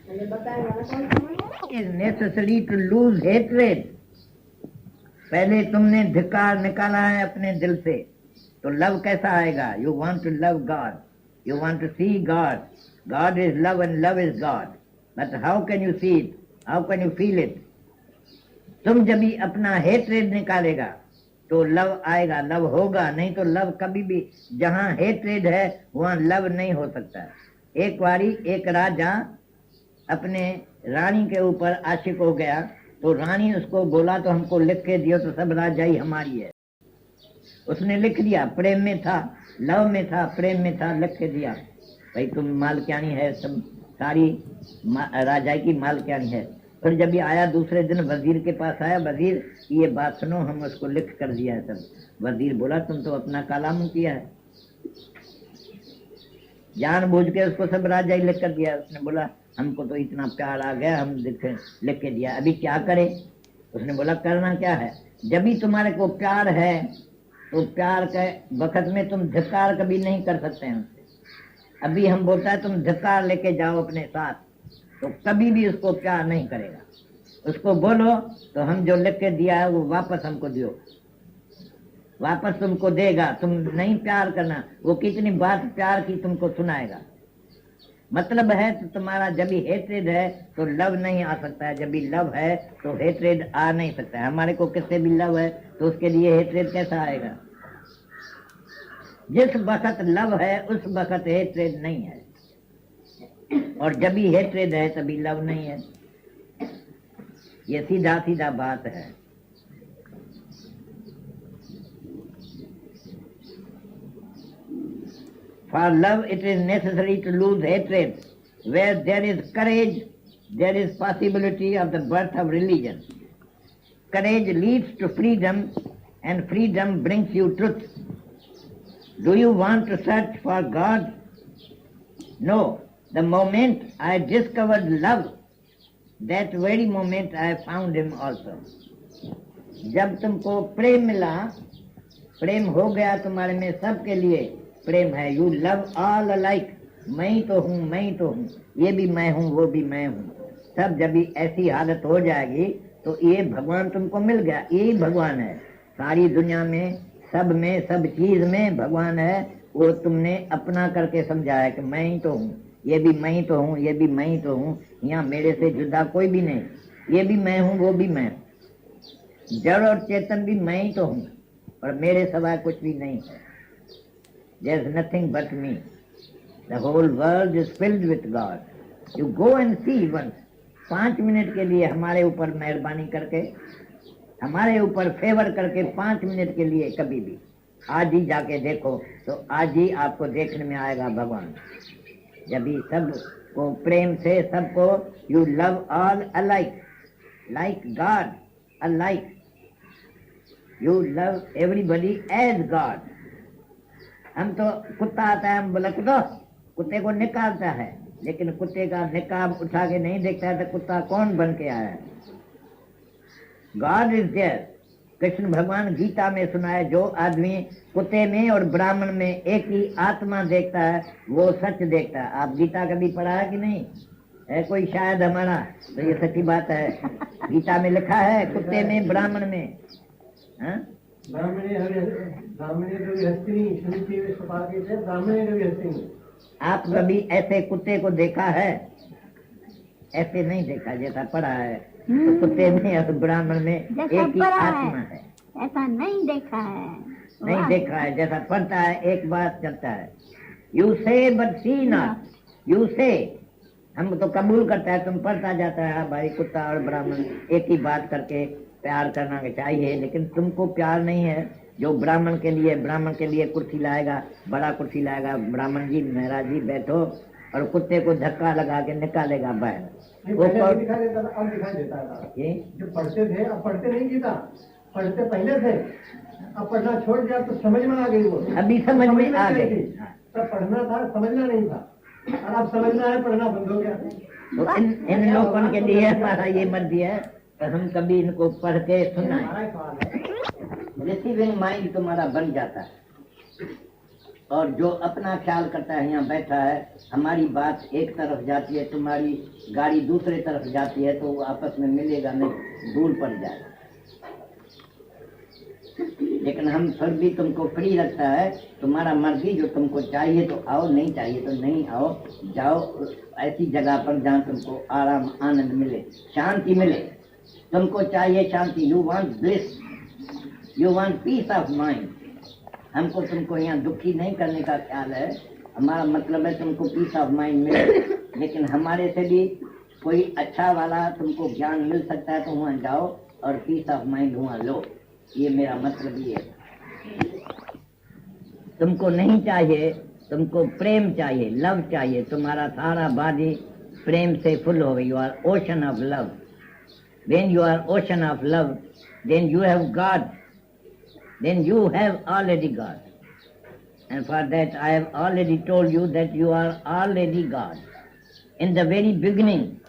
is necessary to lose hatred. पहले तुमने धिक्कार निकाला है अपने दिल से, तो लव कैसा आएगा? You want to love God, you want to see God. God is love and love is God. But how can you see it? How can you feel it? तुम जब भी अपना हेट्रेड निकालेगा तो लव आएगा, love होगा, नहीं तो लव कभी भी, जहाँ हेट्रेड है वहाँ लव नहीं हो सकता। एक बारी एक राजा अपने रानी के ऊपर आशिक हो गया, तो रानी उसको बोला तो हमको लिख के दियो, तो सब राजाई हमारी है। उसने लिख दिया, प्रेम में था, लव में था, प्रेम में था, लिख के दिया, भाई तुम मालकियानी है, सब सारी राजाई की मालकियानी है। फिर जब ये आया दूसरे दिन वजीर के पास आया, वजीर ये बात सुनो, हम उसको लिख कर दिया है सब। वजीर बोला तुम तो अपना काला मुंह किया है, जानबूझ के उसको सब राजाई लिख कर दिया। उसने बोला हमको तो इतना प्यार आ गया, हम लिख के दिया, अभी क्या करे? उसने बोला करना क्या है, जब भी तुम्हारे को प्यार है तो प्यार के वक्त में तुम धिक्कार कभी नहीं कर सकते हैं उससे। अभी हम बोलता है तुम धिक्कार लेके जाओ अपने साथ, तो कभी भी उसको प्यार नहीं करेगा। उसको बोलो तो हम जो लिख के दिया है वो वापस हमको दियो, वापस तुमको देगा। तुम नहीं प्यार करना, वो कितनी बात प्यार की तुमको सुनाएगा। मतलब है तो तुम्हारा जब भी हेट्रेड है तो लव नहीं आ सकता है, जब भी लव है तो हेट्रेड आ नहीं सकता है। हमारे को किससे भी लव है तो उसके लिए हेट्रेड कैसा आएगा? जिस वक्त लव है उस वक्त हेट्रेड नहीं है, और जब भी हेट्रेड है तभी लव नहीं है। ये सीधा सीधा बात है। For love it is necessary to lose hatred. Where there is courage, there is possibility of the birth of religion. Courage leads to freedom, and freedom brings you truth. Do you want to search for God? No. The moment I discovered love, that very moment I found him also. जब तुमको प्रेम मिला, प्रेम हो गया तुम्हारे में, सबके लिए प्रेम है। यू लव ऑल अलाइक, मैं ही तो हूँ, मैं ही तो हूँ, ये भी मैं हूँ, वो भी मैं हूँ। सब जब भी ऐसी हालत हो जाएगी तो ये भगवान तुमको मिल गया। यही भगवान है सारी दुनिया में, सब चीज में भगवान है। वो तुमने अपना करके समझा है कि मैं ही तो हूँ, ये भी मैं ही तो हूँ, ये भी मैं ही तो हूँ, यहाँ मेरे से जुदा कोई भी नहीं, ये भी मैं हूँ, वो भी मैं हूँ, जड़ और चेतन भी मैं ही तो हूँ, और मेरे सिवाय कुछ भी नहीं है। There is nothing but me. The whole world is filled with God. You go and see once. 5 minute के लिए हमारे ऊपर मेहरबानी करके, हमारे ऊपर फेवर करके 5 मिनट के लिए कभी भी आज ही जाके देखो, तो आज ही आपको देखने में आएगा भगवान। जब भी सबको प्रेम से, सबको you love all alike, like God alike, you love everybody as God. हम तो कुत्ता आता है, हम बोला कुत्ते को निकालता है, लेकिन कुत्ते का निकाब उठा के नहीं देखता है तो कुत्ता कौन बन के आया है। God is there. कृष्ण भगवान गीता में सुनाए, जो आदमी कुत्ते में और ब्राह्मण में एक ही आत्मा देखता है वो सच देखता है। आप गीता कभी पढ़ा है कि नहीं? है कोई शायद हमारा, तो ये सच्ची बात है। गीता में लिखा है कुत्ते में, ब्राह्मण में, आप कभी ऐसे कुत्ते को देखा है? ऐसे नहीं देखा, जैसा पढ़ा है। तो कुत्ते में और ब्राह्मण में एक ही आत्मा है, ऐसा नहीं देखा है, नहीं देखा है, जैसा पढ़ता है एक बात चलता है। यू से बट सी नॉट, यू से हम तो कबूल करता है, तुम पढ़ता जाता है, हाँ भाई कुत्ता और ब्राह्मण एक ही बात करके प्यार करना चाहिए, लेकिन तुमको प्यार नहीं है। जो ब्राह्मण के लिए कुर्सी लाएगा, बड़ा कुर्सी लाएगा, ब्राह्मण जी महाराज जी बैठो, और कुत्ते को धक्का लगा के निकालेगा बाहर। वो दिखाई देता है। जो पढ़ते थे अब पढ़ते नहीं, गीता पढ़ते पहले थे, अब पढ़ना छोड़ दिया तो समझ में आ गई। वो अभी समझ में आ गई। तब पढ़ना था, समझना नहीं था, और अब समझना है, पढ़ना बंद हो गया। तो इन लोगों के लिए हमारा ये मर्जी है तो हम कभी इनको पढ़ के सुनाएं। रिसीविंग माइंड तुम्हारा बन जाता है। और जो अपना ख्याल करता है यहाँ बैठा है, हमारी बात एक तरफ जाती है, तुम्हारी गाड़ी दूसरे तरफ जाती है, तो वो आपस में मिलेगा नहीं, दूर पड़ जाएगा। लेकिन हम फिर भी तुमको फ्री रखता है, तुम्हारा मर्जी, जो तुमको चाहिए तो आओ, नहीं चाहिए तो नहीं आओ, जाओ ऐसी जगह पर जहाँ तुमको आराम आनंद मिले, शांति मिले। तुमको चाहिए शांति, you want bliss, you want peace of mind. हमको तुमको यहाँ दुखी नहीं करने का ख्याल है, हमारा मतलब है तुमको पीस ऑफ माइंड मिले। लेकिन हमारे से भी कोई अच्छा वाला तुमको ज्ञान मिल सकता है तो वहाँ जाओ और पीस ऑफ माइंड वहाँ लो, ये मेरा मतलब ये है। तुमको नहीं चाहिए, तुमको प्रेम चाहिए, लव चाहिए, तुम्हारा सारा बॉडी प्रेम से फुल हो गई, you are ocean of love. When you are ocean of love, then you have God, then you have already God. And for that I have already told you that you are already God. In the very beginning,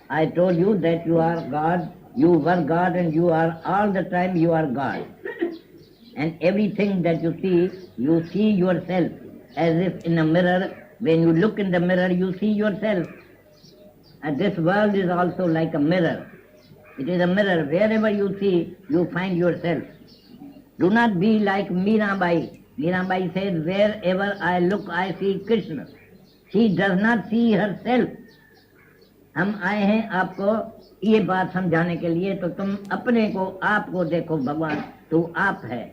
I told you that you are God, you were God, and you are all the time you are God. And everything that you see yourself as if in a mirror. When you look in the mirror, you see yourself. And this world is also like a mirror. It is a mirror. Wherever you see, you find yourself. Do not be like Mirabai. Mirabai says, wherever I look, I see Krishna. She does not see herself. हम आए हैं आपको ये बात समझाने के लिए, तो तुम अपने को, आपको देखो भगवान, तू आप है।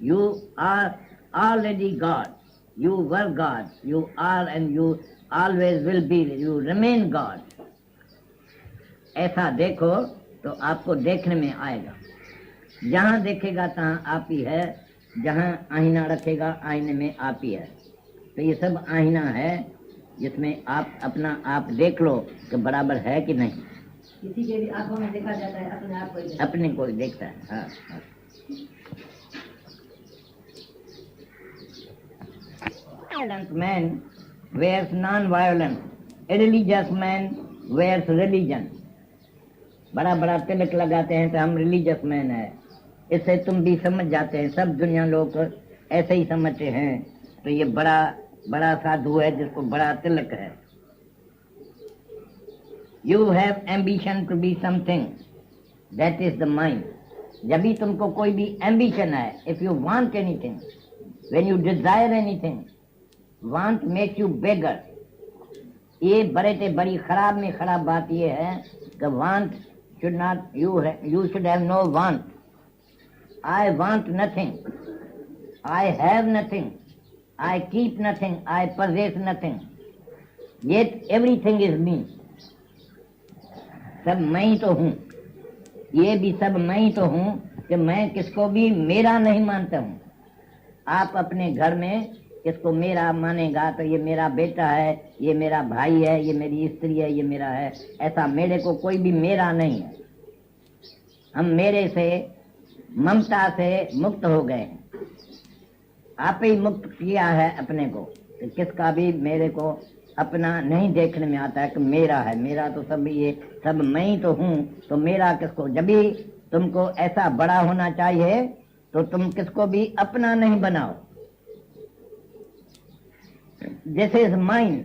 You are already God. You were God. You are and you always will be. You remain God. ऐसा देखो तो आपको देखने में आएगा। जहाँ देखेगा तहाँ आप ही है, जहाँ आईना रखेगा आईने में आप ही है। तो ये सब आईना है जिसमें आप अपना आप देख लो कि बराबर है कि नहीं। किसी के भी आंखों में देखा जाता है, अपने आप को अपने को ही देखता है। हाँ, हाँ। Violent man wears non-violence. A religious man wears religion. बड़ा बड़ा तिलक लगाते हैं तो हम रिलीजियस मैन है, इससे तुम भी समझ जाते हैं। सब दुनिया लोग ऐसे ही समझते हैं, तो ये बड़ा बड़ा साधु है जिसको बड़ा तिलक है। You have ambition to be something, that is the mind. जब भी तुमको कोई भी एम्बिशन है, if you want anything, when you desire anything, want makes you beggar. ये बड़े से बड़ी खराब में खराब बात ये है कि want should not, you should have no want. I want nothing, I have nothing, I keep nothing, I possess nothing, yet everything is me. सब मैं ही तो हूँ, ये भी सब मैं ही तो हूँ कि मैं किसको भी मेरा नहीं मानता हूँ। आप अपने घर में किसको मेरा मानेगा तो ये मेरा बेटा है, ये मेरा भाई है, ये मेरी स्त्री है, ये मेरा है, ऐसा मेरे को कोई भी मेरा नहीं है। हम मेरे से, ममता से मुक्त हो गए हैं। आप ही मुक्त किया है अपने को, तो किसका भी मेरे को अपना नहीं देखने में आता है कि मेरा है। मेरा तो सब ये सब मैं ही तो हूँ, तो मेरा किसको। जब भी तुमको ऐसा बड़ा होना चाहिए तो तुम किसको भी अपना नहीं बनाओ। This is mind.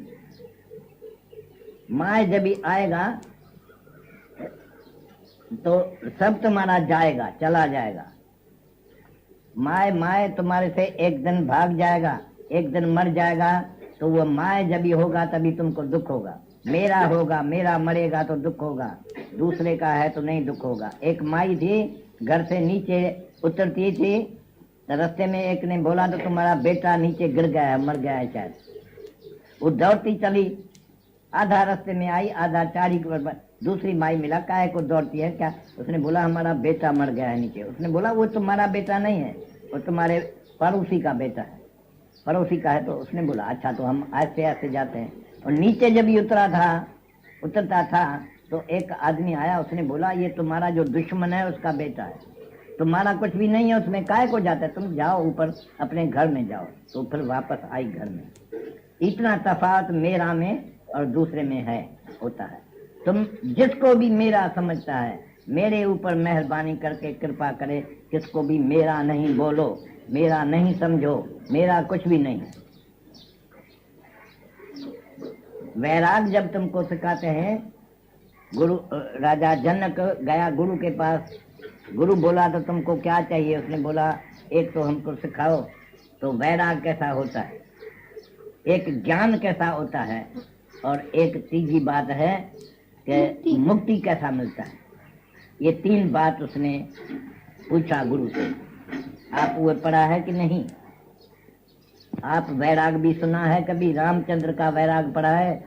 माय जब भी आएगा तो सब तुम्हारा जाएगा, चला जाएगा। माय तुम्हारे से एक दिन भाग जाएगा, एक दिन मर जाएगा, तो वो माय जब भी होगा तभी तुमको दुख होगा। मेरा होगा, मेरा मरेगा तो दुख होगा, दूसरे का है तो नहीं दुख होगा। एक माई थी, घर से नीचे उतरती थी, तो रास्ते में एक ने बोला तो तुम्हारा बेटा नीचे गिर गया है, मर गया है शायद। वो दौड़ती चली, आधा रास्ते में आई, आधा चारी दूसरी माई मिला, काहे को दौड़ती है क्या? उसने बोला हमारा बेटा मर गया है नीचे। उसने बोला वो तुम्हारा बेटा नहीं है, वो तुम्हारे पड़ोसी का बेटा है। पड़ोसी का है तो उसने बोला अच्छा, तो हम आस्ते आस्ते जाते हैं। और नीचे जब ये उतरता था तो एक आदमी आया, उसने बोला ये तुम्हारा जो दुश्मन है उसका बेटा है, तुम्हारा कुछ भी नहीं है उसमें, काहे को जाता है, तुम जाओ ऊपर अपने घर में जाओ। तो फिर वापस आई घर में। इतना तफावत मेरा में और दूसरे में है, होता है। तुम जिसको भी मेरा समझता है, मेरे ऊपर मेहरबानी करके कृपा करे, किसको भी मेरा नहीं बोलो, मेरा नहीं समझो, मेरा कुछ भी नहीं। वैराग जब तुमको सिखाते हैं, गुरु राजा जनक गया गुरु के पास, गुरु बोला तो तुमको क्या चाहिए, उसने बोला एक तो हमको सिखाओ तो वैराग कैसा होता है, एक ज्ञान कैसा होता है, और एक तीसरी बात है कि मुक्ति कैसा मिलता है। ये 3 बात उसने पूछा गुरु से। आप वो पढ़ा है कि नहीं? आप वैराग भी सुना है कभी? रामचंद्र का वैराग पढ़ा है?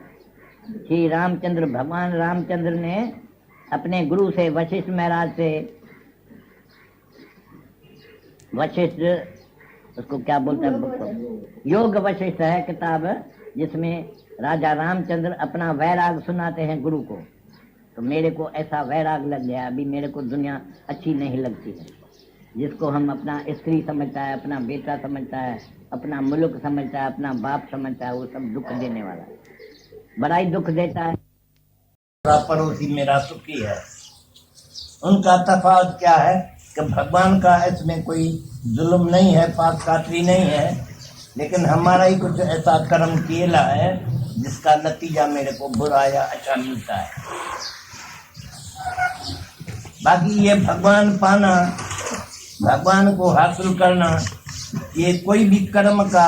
श्री रामचंद्र, भगवान रामचंद्र ने अपने गुरु से, वशिष्ठ महाराज से, वशिष्ठ उसको क्या बोलते हैं, योग वशिष्ठ है किताब, जिसमें राजा रामचंद्र अपना वैराग सुनाते हैं गुरु को। तो मेरे को ऐसा वैराग लग गया, अभी मेरे को दुनिया अच्छी नहीं लगती है। जिसको हम अपना स्त्री समझता है, अपना बेटा समझता है, अपना मुल्क समझता है, अपना बाप समझता है, वो सब दुख देने वाला है, बड़ा ही दुख देता है। पड़ोसी मेरा सुखी है। उनका तफावत क्या है कि भगवान का इसमें कोई जुल्म नहीं है, पाप कातरी नहीं है, लेकिन हमारा ही कुछ ऐसा कर्म किया है जिसका नतीजा मेरे को बुरा या अच्छा मिलता है। बाकी ये भगवान पाना, भगवान को हासिल करना, ये कोई भी कर्म का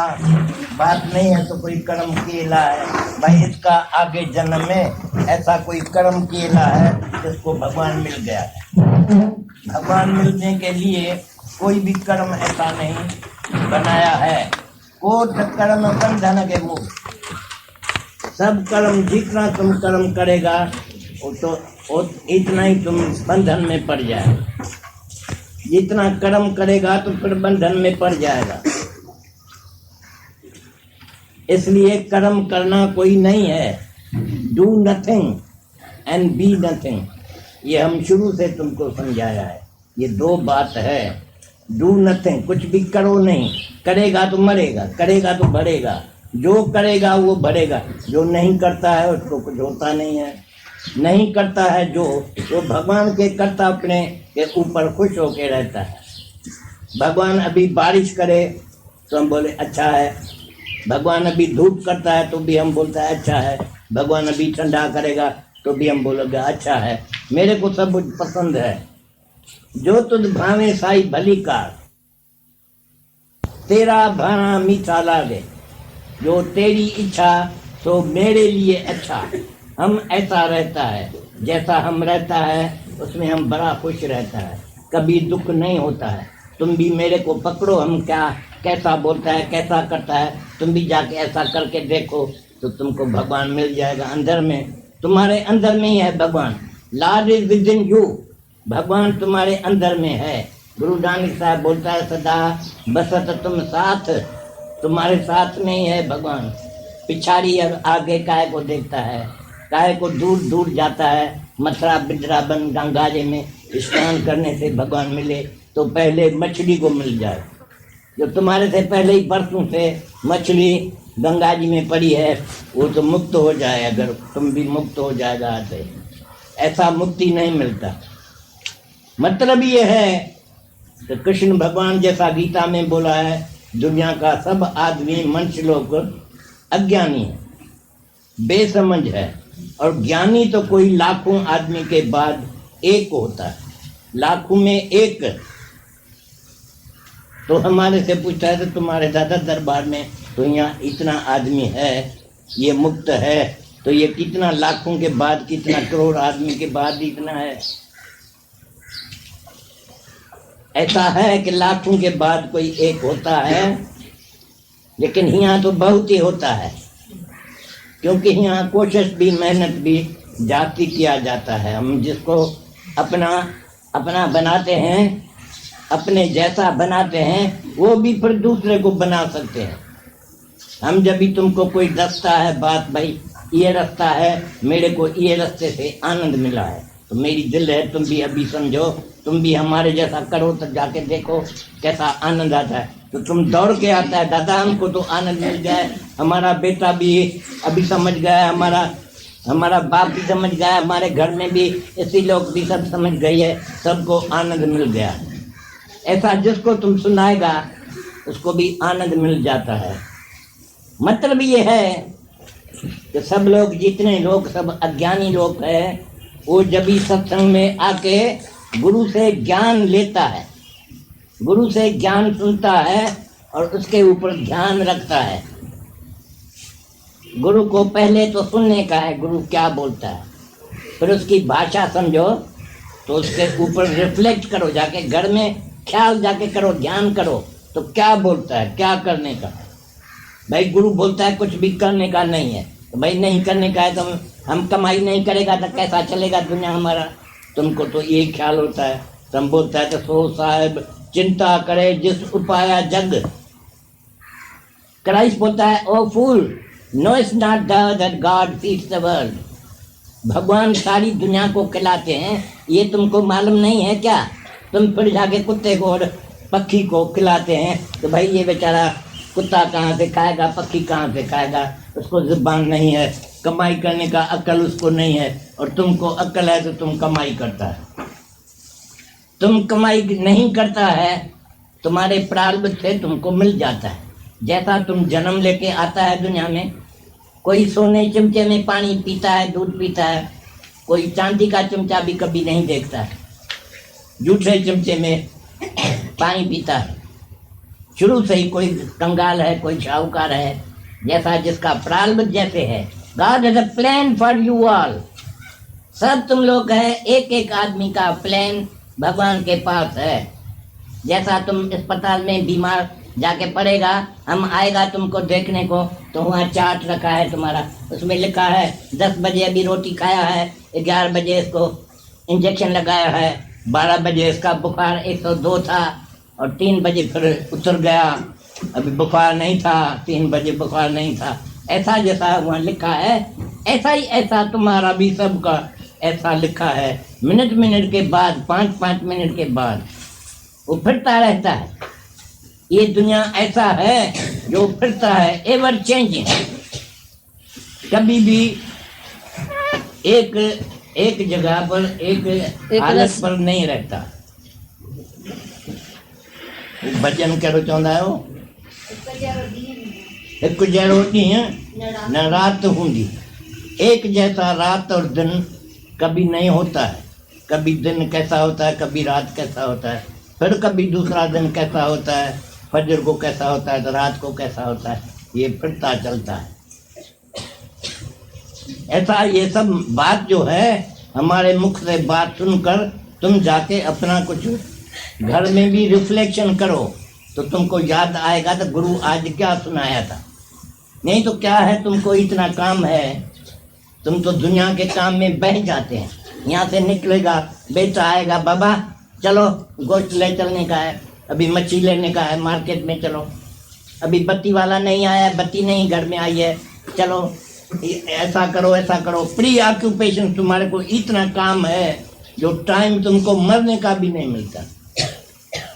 बात नहीं है। तो कोई कर्म किया है भाई, इसका आगे जन्म में ऐसा कोई कर्म किया है जिसको भगवान मिल गया है। भगवान मिलने के लिए कोई भी कर्म ऐसा नहीं बनाया है। कोट कर्म बंधन के मुख, सब कर्म जितना तुम कर्म करेगा वो इतना ही तुम बंधन में पड़ जाए। जितना कर्म करेगा तो फिर बंधन में पड़ जाएगा। इसलिए कर्म करना कोई नहीं है। Do nothing and be nothing, ये हम शुरू से तुमको समझाया है। ये 2 बात है। डू नथिंग, कुछ भी करो नहीं, करेगा तो मरेगा, करेगा तो बढ़ेगा। जो करेगा वो बढ़ेगा, जो नहीं करता है उसको कुछ होता नहीं है। नहीं करता है जो, वो भगवान के कर्ता अपने के ऊपर खुश होके रहता है। भगवान अभी बारिश करे तो हम बोले अच्छा है, भगवान अभी धूप करता है तो भी हम बोलते हैं अच्छा है, भगवान अभी ठंडा करेगा तो भी हम बोलोगे अच्छा है। मेरे को सब पसंद है। जो तुझ भावे साई भली कार, तेरा भाना मीठा लागे, जो तेरी इच्छा तो मेरे लिए अच्छा। हम ऐसा रहता है, जैसा हम रहता है उसमें हम बड़ा खुश रहता है, कभी दुख नहीं होता है। तुम भी मेरे को पकड़ो, हम क्या कैसा बोलता है, कैसा करता है, तुम भी जाके ऐसा करके देखो तो तुमको भगवान मिल जाएगा। अंदर में, तुम्हारे अंदर में ही है भगवान। Lord is with in you, भगवान तुम्हारे अंदर में है। गुरु नानक साहब बोलता है सदा बसत तुम साथ, तुम्हारे साथ में ही है भगवान। पिछाड़ी और आगे काय को देखता है, काय को दूर दूर जाता है। मथुरा वृंदावन गंगा जी में स्नान करने से भगवान मिले तो पहले मछली को मिल जाए। जो तुम्हारे से पहले ही बरसों से मछली गंगा जी में पड़ी है वो तो मुक्त हो जाए, अगर तुम भी मुक्त हो जाएगा तो ऐसा मुक्ति नहीं मिलता। मतलब ये है कि कृष्ण भगवान जैसा गीता में बोला है, दुनिया का सब आदमी मनुष्य लोग अज्ञानी है, बेसमझ है, और ज्ञानी तो कोई लाखों आदमी के बाद एक होता है, लाखों में एक। तो हमारे से पूछता है तो तुम्हारे दादा दरबार में तो यहाँ इतना आदमी है, ये मुक्त है, तो ये कितना लाखों के बाद, कितना करोड़ आदमी के बाद इतना है। ऐसा है कि लाखों के बाद कोई एक होता है, लेकिन यहाँ तो बहुत ही होता है, क्योंकि यहाँ कोशिश भी मेहनत भी जाति किया जाता है। हम जिसको अपना अपना बनाते हैं, अपने जैसा बनाते हैं, वो भी फिर दूसरे को बना सकते हैं। हम जब भी तुमको कोई दसता है बात, भाई ये रास्ता है, मेरे को ये रास्ते से आनंद मिला है, तो मेरी दिल है तुम भी अभी समझो, तुम भी हमारे जैसा करो तो जाके देखो कैसा आनंद आता है। तो तुम दौड़ के आता है, दादा हमको तो आनंद मिल गया है, हमारा बेटा भी अभी समझ गया है, हमारा बाप भी समझ गया है, हमारे घर में भी ऐसे लोग भी सब समझ गई है, सबको आनंद मिल गया। ऐसा जिसको तुम सुनाएगा उसको भी आनंद मिल जाता है। मतलब ये है कि सब लोग, जितने लोग सब अज्ञानी लोग हैं, वो जब भी सत्संग में आके गुरु से ज्ञान लेता है, गुरु से ज्ञान सुनता है और उसके ऊपर ध्यान रखता है। गुरु को पहले तो सुनने का है, गुरु क्या बोलता है, फिर उसकी भाषा समझो, तो उसके ऊपर रिफ्लेक्ट करो, जाके घर में ख्याल जाके करो, ध्यान करो, तो क्या बोलता है, क्या करने का है। भाई गुरु बोलता है कुछ भी करने का नहीं है, तो भाई नहीं करने का है, तो हम कमाई नहीं करेगा तो कैसा चलेगा दुनिया हमारा। तुमको तो ये ख्याल होता है, तुम बोलता है तो सो साहेब चिंता करे जिस उपाया जग। क्राइस्ट बोलता है, O fool knows not that God feeds the world. भगवान सारी दुनिया को खिलाते हैं, ये तुमको मालूम नहीं है क्या? तुम फिर जाके कुत्ते को और पक्षी को खिलाते हैं, तो भाई ये बेचारा कुत्ता कहाँ से खाएगा, पक्षी कहाँ से खाएगा, उसको जुबान नहीं है, कमाई करने का अक्ल उसको नहीं है, और तुमको अक्ल है तो तुम कमाई करता है। तुम कमाई नहीं करता है, तुम्हारे प्रारब्ध से तुमको मिल जाता है। जैसा तुम जन्म लेके आता है दुनिया में, कोई सोने चमचे में पानी पीता है, दूध पीता है, कोई चांदी का चमचा भी कभी नहीं देखता है, जूठे चमचे में पानी पीता है। शुरू से ही कोई कंगाल है, कोई शाहूकार है, जैसा जिसका प्रारब्ध जैसे है। God has a plan for you all. सब तुम लोग है, एक एक आदमी का प्लान भगवान के पास है। जैसा तुम अस्पताल में बीमार जाके पड़ेगा, हम आएगा तुमको देखने को, तो वहाँ चार्ट रखा है तुम्हारा, उसमें लिखा है 10 बजे अभी रोटी खाया है, 11 बजे इसको इंजेक्शन लगाया है, 12 बजे इसका बुखार 102 था और 3 बजे फिर उतर गया, अभी बुखार नहीं था, 3 बजे बुखार नहीं था। ऐसा जैसा वहाँ लिखा है, ऐसा ही ऐसा तुम्हारा भी सबका ऐसा लिखा है। मिनट मिनट के बाद, 5-5 मिनट के बाद वो फिरता रहता है। ये दुनिया ऐसा है जो फिरता है, एवर चेंजिंग। कभी भी एक जगह पर, एक हालत पर नहीं रहता। भजन करो चाहता हो, एक जैरो ॾींहुं न रात होंगी। एक जैसा रात और दिन कभी नहीं होता है। कभी दिन कैसा होता है, कभी रात कैसा होता है, फिर कभी दूसरा दिन कैसा होता है, फजर को कैसा होता है, तो रात को कैसा होता है, ये फिरता चलता है। ऐसा ये सब बात जो है, हमारे मुख से बात सुनकर तुम जाके अपना कुछ घर में भी रिफ्लेक्शन करो, तो तुमको याद आएगा तो गुरु आज क्या सुनाया था। नहीं तो क्या है, तुमको इतना काम है, तुम तो दुनिया के काम में बह जाते हैं। यहाँ से निकलेगा, बेटा आएगा, बाबा चलो गोश्त ले चलने का है, अभी मच्छी लेने का है, मार्केट में चलो, अभी बत्ती वाला नहीं आया, बत्ती नहीं घर में आई है, चलो ऐसा करो ऐसा करो। प्री ऑक्यूपेशन, तुम्हारे को इतना काम है जो टाइम तुमको मरने का भी नहीं मिलता।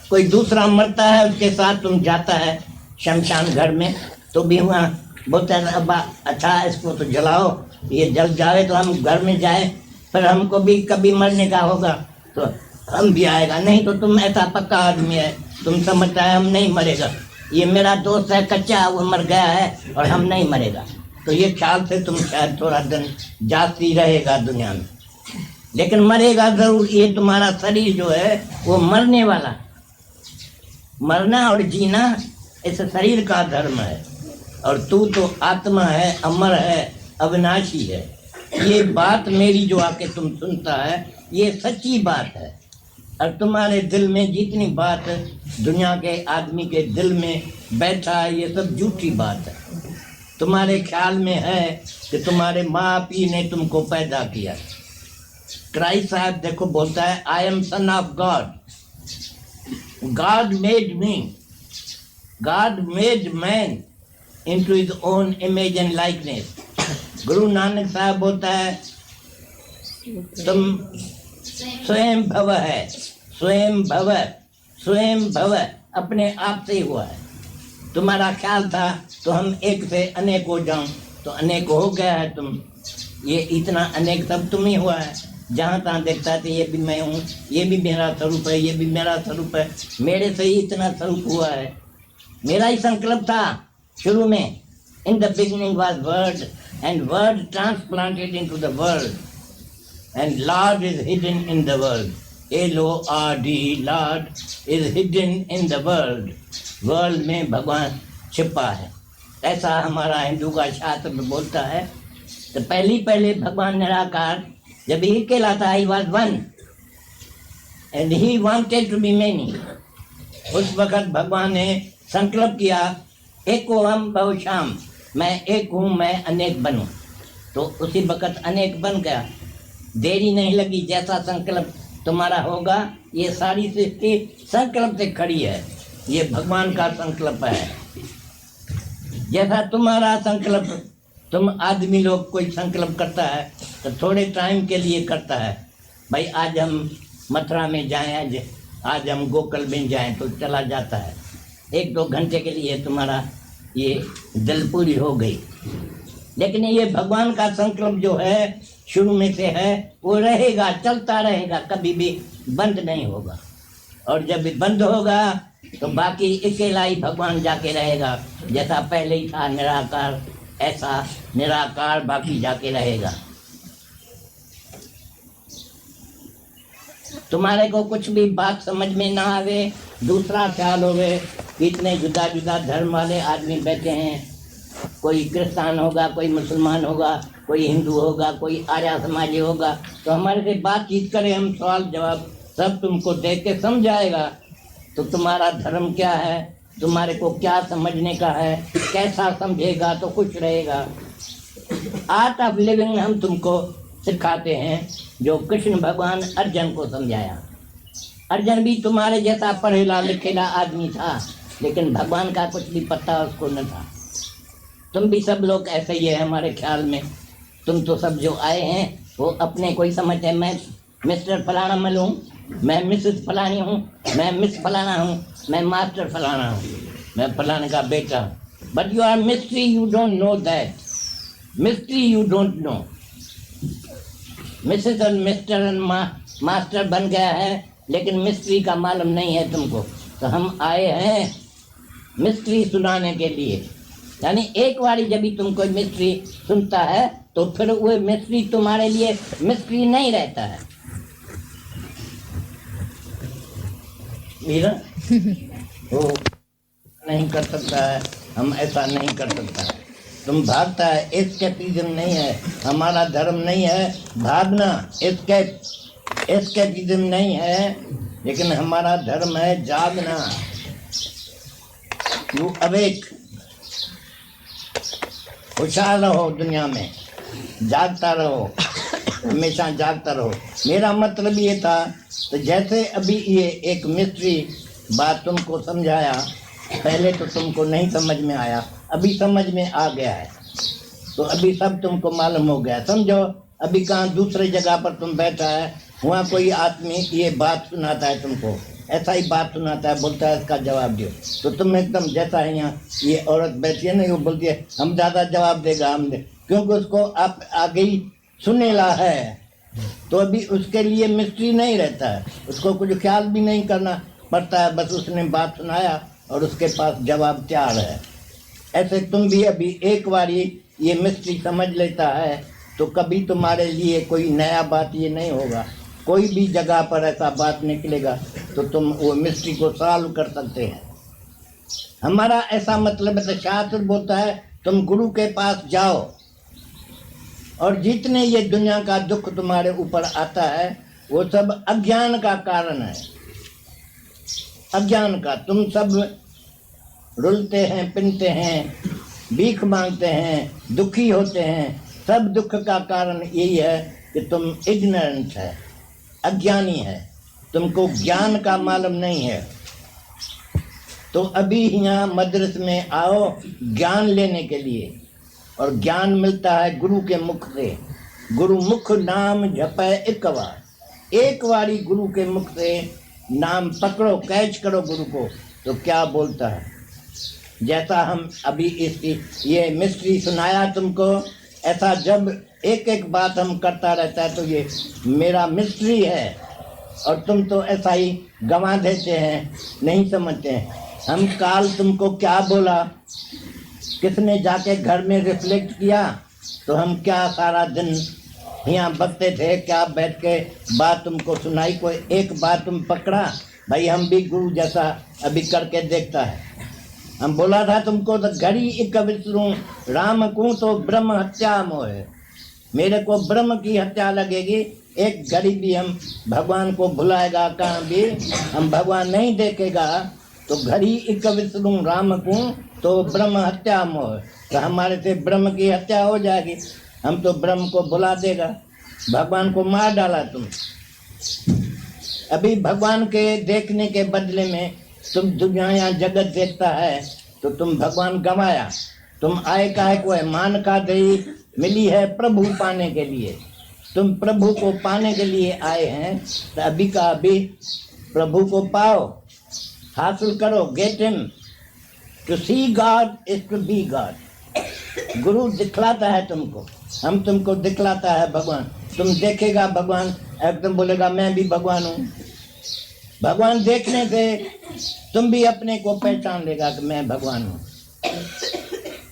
कोई दूसरा मरता है, उसके साथ तुम जाता है शमशान घर में, तो भी वहाँ बोलता है अब्बा अच्छा इसको तो जलाओ, ये जल जाए तो हम घर में जाए, फिर हमको भी कभी मरने का होगा तो हम भी आएगा। नहीं तो तुम ऐसा पक्का आदमी है, तुम समझता है हम नहीं मरेगा, ये मेरा दोस्त है कच्चा, वो मर गया है और हम नहीं मरेगा, तो ये ख्याल से तुम शायद थोड़ा दिन जाती रहेगा दुनिया में, लेकिन मरेगा जरूर। ये तुम्हारा शरीर जो है वो मरने वाला, मरना और जीना इस शरीर का धर्म है, और तू तो आत्मा है, अमर है, अविनाशी है। ये बात मेरी जो आके तुम सुनता है, ये सच्ची बात है। और तुम्हारे दिल में जितनी बात दुनिया के आदमी के दिल में बैठा है, ये सब झूठी बात है। तुम्हारे ख्याल में है कि तुम्हारे माँ पी ने तुमको पैदा किया। क्राइस्ट साहब देखो बोलता है, I am son of God, God made me, God made man into his own image and likeness. Guru Nanak साहब बोलता है, तुम स्वयं भव है, स्वयं भव, स्वयं भव अपने आप से ही हुआ है। तुम्हारा ख्याल था तो हम एक से अनेक हो जाऊं, तो अनेक हो गया है तुम। ये इतना अनेक सब तुम ही हुआ है। जहाँ तहाँ देखता है तो ये भी मैं हूँ, ये भी मेरा स्वरूप है, ये भी मेरा स्वरूप है। मेरे से ही इतना स्वरूप हुआ है। मेरा ही संकल्प था शुरू में, in the beginning was word and word transplanted into the world, and Lord is hidden in the world. L-O-R-D, Lord is hidden in the world. World में भगवान छिपा है, ऐसा हमारा हिंदू का शास्त्र में बोलता है। तो पहले भगवान निराकार जब ही कहलाता, he was one and he wanted to be many. उस वक्त भगवान ने संकल्प किया, एको हम बहुश्याम, मैं एक हूँ, मैं अनेक बनूं। तो उसी वक्त अनेक बन गया, देरी नहीं लगी। जैसा संकल्प तुम्हारा होगा, ये सारी सृष्टि संकल्प से खड़ी है, ये भगवान का संकल्प है। जैसा तुम्हारा संकल्प, तुम आदमी लोग कोई संकल्प करता है तो थोड़े टाइम के लिए करता है, भाई आज हम मथुरा में जाएं, आज हम गोकुल में जाएं, तो चला जाता है। 1-2 घंटे के लिए तुम्हारा ये दिल पूरी हो गई। लेकिन ये भगवान का संकल्प जो है शुरू में से है, वो रहेगा, चलता रहेगा, कभी भी बंद नहीं होगा। और जब भी बंद होगा तो बाकी अकेला ही भगवान जाके रहेगा। जैसा पहले ही था निराकार, ऐसा निराकार बाकी जाके रहेगा। तुम्हारे को कुछ भी बात समझ में ना आवे, दूसरा ख्याल होवे कि इतने जुदा जुदा धर्म वाले आदमी बैठे हैं, कोई क्रिस्तान होगा, कोई मुसलमान होगा, कोई हिंदू होगा, कोई आर्य समाजी होगा, तो हमारे से बातचीत करें, हम सवाल जवाब सब तुमको दे के समझाएगा। तो तुम्हारा धर्म क्या है, तुम्हारे को क्या समझने का है, कैसा समझेगा तो खुश रहेगा। आर्ट ऑफ लिविंग हम तुमको सिखाते हैं, जो कृष्ण भगवान अर्जुन को समझाया। अर्जुन भी तुम्हारे जैसा पढ़ेला लिखेला आदमी था, लेकिन भगवान का कुछ भी पता उसको न था। तुम भी सब लोग ऐसे ही है हमारे ख्याल में। तुम तो सब जो आए हैं वो अपने कोई समझते हैं, मैं मिस्टर फलाना मल हूँ, मैं मिसेस फलानी हूँ, मैं मिस फलाना हूँ, मैं मास्टर फलाना हूँ, मैं फलाने का बेटा हूँ। But you are mystery, you don't know that mystery, you don't know. Mrs और मिस्टर और मास्टर बन गया है, लेकिन मिस्ट्री का मालूम नहीं है तुमको। तो हम आए हैं मिस्ट्री सुनाने के लिए। यानी एक बारी जब भी तुम कोई मिस्ट्री सुनता है तो फिर वो मिस्ट्री तुम्हारे लिए मिस्ट्री नहीं रहता है। मीरा वो नहीं कर सकता है, हम ऐसा नहीं कर सकता है। तुम भागता है, एस्केपिज्म नहीं है, हमारा धर्म नहीं है भागना, एस्केपिज्म नहीं है, लेकिन हमारा धर्म है जागना। यू अवेक, होशियार रहो, दुनिया में जागता रहो, हमेशा जागता रहो। मेरा मतलब ये था, तो जैसे अभी ये एक मिस्ट्री बात तुमको समझाया, पहले तो तुमको नहीं समझ में आया, अभी समझ में आ गया है, तो अभी सब तुमको मालूम हो गया। समझो अभी कहाँ दूसरे जगह पर तुम बैठा है, वहाँ कोई आदमी ये बात सुनाता है तुमको, ऐसा ही बात सुनाता है, बोलता है इसका जवाब दो, तो तुम एकदम जैसा है यहाँ ये औरत बैठी है ना, वो बोलती है हम ज़्यादा जवाब देगा, हम क्योंकि उसको आप आगे ही सुनेला है, तो अभी उसके लिए मिस्ट्री नहीं रहता है, उसको कुछ ख्याल भी नहीं करना पड़ता है, बस उसने बात सुनाया और उसके पास जवाब तैयार है। ऐसे तुम भी अभी एक बार ये मिस्ट्री समझ लेता है तो कभी तुम्हारे लिए कोई नया बात ये नहीं होगा। कोई भी जगह पर ऐसा बात निकलेगा तो तुम वो मिस्ट्री को सॉल्व कर सकते हैं। हमारा ऐसा मतलब है, तो शास्त्र बोलता है तुम गुरु के पास जाओ, और जितने ये दुनिया का दुख तुम्हारे ऊपर आता है वो सब अज्ञान का कारण है, अज्ञान का। तुम सब रुलते हैं, पिनते हैं, भीख मांगते हैं, दुखी होते हैं, सब दुख का कारण यही है कि तुम इग्नोरेंट है, अज्ञानी है, तुमको ज्ञान का मालूम नहीं है। तो अभी यहाँ मद्रस में आओ ज्ञान लेने के लिए, और ज्ञान मिलता है गुरु के मुख से। गुरु मुख नाम जपे एक बारी गुरु के मुख से नाम पकड़ो, कैच करो गुरु को, तो क्या बोलता है। जैसा हम अभी इसकी ये मिस्ट्री सुनाया तुमको, ऐसा जब एक एक बात हम करता रहता है तो ये मेरा मिस्ट्री है, और तुम तो ऐसा ही गंवा देते हैं, नहीं समझते हैं। हम काल तुमको क्या बोला, किसने जाके घर में रिफ्लेक्ट किया, तो हम क्या सारा दिन यहाँ बसते थे, क्या बैठ के बात तुमको सुनाई, कोई एक बात तुम पकड़ा, भाई हम भी गुरु जैसा अभी करके देखता है। हम बोला था तुमको तो घड़ी एक विसरूं राम को तो ब्रह्म हत्या मोह, मेरे को ब्रह्म की हत्या लगेगी, एक घड़ी भी हम भगवान को भुलाएगा, कहाँ भी हम भगवान नहीं देखेगा तो घड़ी एक विसरूं राम को तो ब्रह्म हत्या मोह, तो हमारे से ब्रह्म की हत्या हो जाएगी, हम तो ब्रह्म को भुला देगा, भगवान को मार डाला तुम। अभी भगवान के देखने के बदले में तुम दुनिया या जगत देखता है तो तुम भगवान गंवाया। तुम आए काहे को है, मान का दही मिली है प्रभु पाने के लिए, तुम प्रभु को पाने के लिए आए हैं तो अभी का अभी प्रभु को पाओ, हासिल करो, get him. To see God is to be God. गुरु दिखलाता है तुमको, हम तुमको दिखलाता है भगवान, तुम देखेगा भगवान, एकदम बोलेगा मैं भी भगवान हूँ। भगवान देखने से तुम भी अपने को पहचान लेगा कि मैं भगवान हूँ।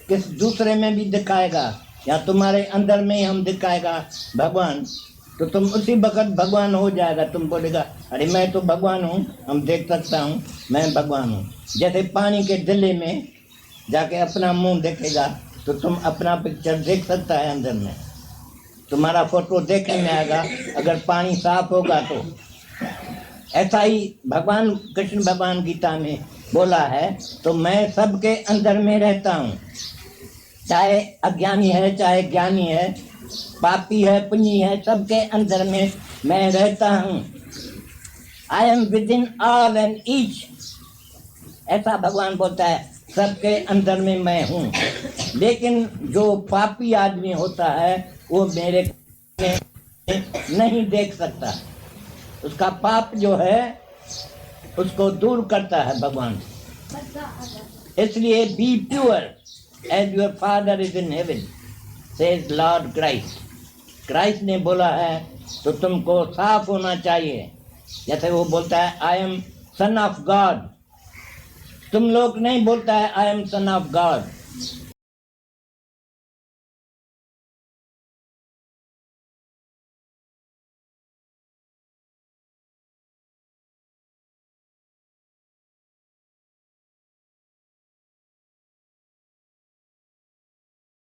किस दूसरे में भी दिखाएगा या तुम्हारे अंदर में ही हम दिखाएगा भगवान, तो तुम उसी वक्त भगवान हो जाएगा। तुम बोलेगा अरे मैं तो भगवान हूँ, हम देख सकता हूँ मैं भगवान हूँ। जैसे पानी के दिले में जाके अपना मुंह देखेगा तो तुम अपना पिक्चर देख सकता है अंदर में, तुम्हारा फोटो देखने में आएगा अगर पानी साफ होगा तो। ऐसा ही भगवान कृष्ण भगवान गीता में बोला है, तो मैं सबके अंदर में रहता हूँ, चाहे अज्ञानी है चाहे ज्ञानी है, पापी है पुण्य है, सबके अंदर में मैं रहता हूँ। I am with in all and each, ऐसा भगवान बोलता है, सबके अंदर में मैं हूँ। लेकिन जो पापी आदमी होता है वो मेरे नहीं देख सकता, उसका पाप जो है उसको दूर करता है भगवान। इसलिए be pure as your father is in heaven, says Lord Christ. Christ ने बोला है तो तुमको साफ होना चाहिए। जैसे वो बोलता है I am son of God, तुम लोग नहीं बोलता है I am son of God,